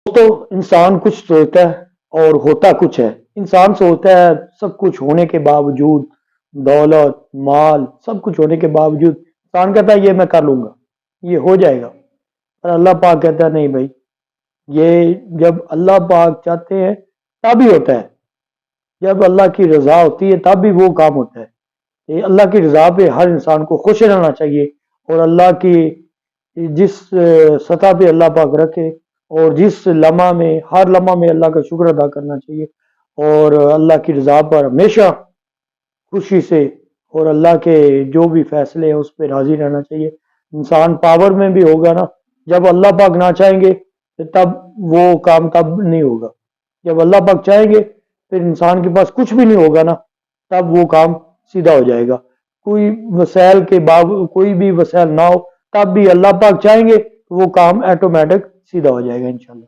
तो इंसान कुछ सोचता है और होता कुछ है। इंसान सोचता है सब कुछ होने के बावजूद, दौलत, माल सब कुछ होने के बावजूद इंसान कहता है ये मैं कर लूंगा, ये हो जाएगा। पर अल्लाह पाक कहता है नहीं भाई, ये जब अल्लाह पाक चाहते हैं तब ही होता है। जब अल्लाह की रजा होती है तब भी वो काम होता है। ये अल्लाह की रजा पे हर इंसान को खुश रहना चाहिए और अल्लाह की जिस सतह पे अल्लाह पाक रखे और जिस लम्हा में, हर लम्हा में अल्लाह का शुक्र अदा करना चाहिए और अल्लाह की रजा पर हमेशा खुशी से और अल्लाह के जो भी फैसले हैं उस पर राजी रहना चाहिए। इंसान पावर में भी होगा ना, जब अल्लाह पाक ना चाहेंगे तो तब वो काम तब नहीं होगा। जब अल्लाह पाक चाहेंगे फिर इंसान के पास कुछ भी नहीं होगा ना, तब वो काम सीधा हो जाएगा। कोई वसैल के कोई भी वसैल ना हो, तब भी अल्लाह पाक चाहेंगे तो वो काम ऑटोमेटिक सीधा हो जाएगा इंशाल्लाह।